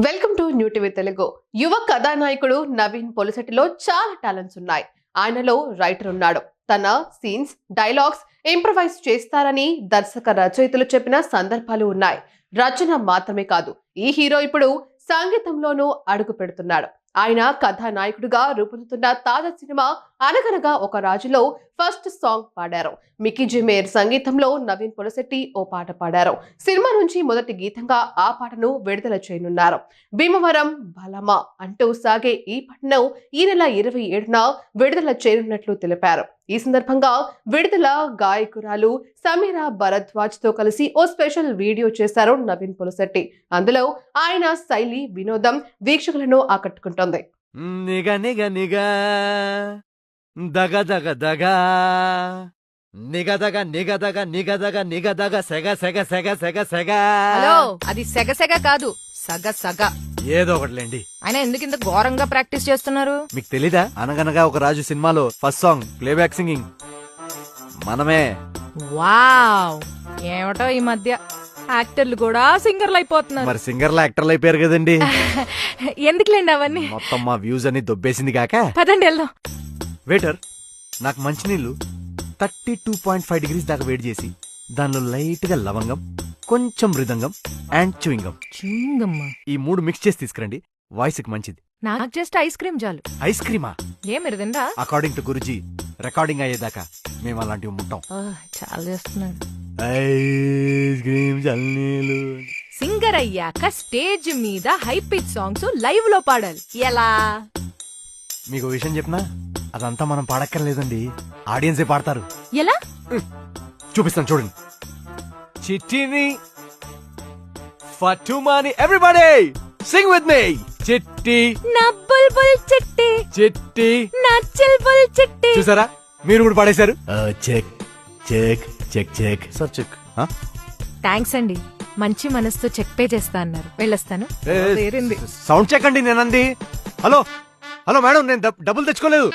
Welcome to new TV Telugu. యువ కథానాయకుడు నవీన్ పొలిశెట్టిలో చాలా టాలెంట్స్ ఉన్నాయి. ఆయనలో రైటర్ ఉన్నాడు. తన సీన్స్, డైలాగ్స్ ఇంప్రవైజ్ చేస్తారని దర్శక రచయితలు చెప్పిన సందర్భాలు ఉన్నాయి. రచన మాత్రమే కాదు, ఈ హీరో ఇప్పుడు సంగీతంలోనూ అడుగు పెడుతున్నాడు. ఆయన కథానాయకుడిగా రూపొందుతున్న తాజా సినిమా అనగనగా ఒక రాజులో ఫస్ట్ సాంగ్ పాడారు. మికీ జిమేర్ సంగీతంలో నవీన్ పొలిశెట్టి ఓ పాట పాడారు. సినిమా నుంచి మొదటి గీతంగా ఆ పాటను విడుదల చేయనున్నారు. భీమవరం బలమా అంటూ సాగే ఈ పాటను ఈ నెల 27న విడుదల చేయనున్నట్లు తెలిపారు. ఈ సందర్భంగా విడుదల గాయకురాలు సమీరా భరద్వాజ్ తో కలిసి ఓ స్పెషల్ వీడియో చేశారు నవీన్ పొలిశెట్టి. అందులో ఆయన శైలి, వినోదం వీక్షకులను ఆకట్టుకుంటోంది. నిగ నిగ నిగ దగ దగ దగ నిగదగ నిగదగ నిగదగ నిగదగ సెగ సెగ సెగ సెగ సెగ. హలో, అది సెగ సెగ కాదు, సగ సగ. ఏదో ఒకటిలేండి. ఆయన ఎందుకు ఇంత ఘోరంగా ప్రాక్టీస్ చేస్తున్నారు? మీకు తెలీదా? అనగనగా ఒక రాజు సినిమాలో ఫస్ట్ సాంగ్ ప్లేబ్యాక్ సింగింగ్ మనమే. వావ్, ఏమిటో ఈ మధ్య యాక్టర్లు కూడా సింగర్లు అయిపోతున్నారు. మరి సింగర్లు యాక్టర్లు అయిపోయారు కదండి. ఎందుకులేండి అవన్నీ. మొత్తం మా వ్యూస్ అని దొబ్బేసింది కాక. పదండి వెళ్దాం. వెయిటర్, నాకు మంచినీళ్ళు 32.5 degrees దాకా వేడి చేసి దానిలో లైట్ గా లవంగం, కొంచెం మృదంగం అండ్ చూయింగం, ఈ 3 మిక్స్ చేసి తీసుకురండి. వాయిస్ కి మంచిది. నాకు జస్ట్ ఐస్ క్రీమ్ చాలు. ఐస్ క్రీమా? మీరు తిందా? అకార్డింగ్ టు గురుజీ, రికార్డింగ్ అయ్యేదాకా మేము అలాంటివి ముట్టాం. చాలా చేస్తున్నాడు. ఐస్ క్రీమ్ చల్లీలు. సింగర్ అయ్యాక స్టేజ్ మీద హై పిచ్ సాంగ్స్ లైవ్ లో పాడాలి. ఎలా? మీకు విషయం చెప్పనా? అదంతా మనం పాడక్కర్లేదండి, ఆడియన్సే పాడతారు. ఎలా? చూపిస్తాను చూడండి. చిట్టిని ఫటుమాని, ఎవ్రీబడీ సింగ్ విత్ మీ. చిట్టి నా బుల్బుల్ చిట్టి, చిట్టి నా చిల్బుల్ చిట్టి. చూసారా, మీరు కూడా పాడేశారు. Check check check check sir check. Thanks అండి, మంచి మనసుతో చెక్ పే చేస్తా అన్నారు. వెళ్ళొస్తాను. సౌండ్ చెక్ అండి నేనంది. హలో హలో మేడం, నేను డబ్బులు తెచ్చుకోలేదు.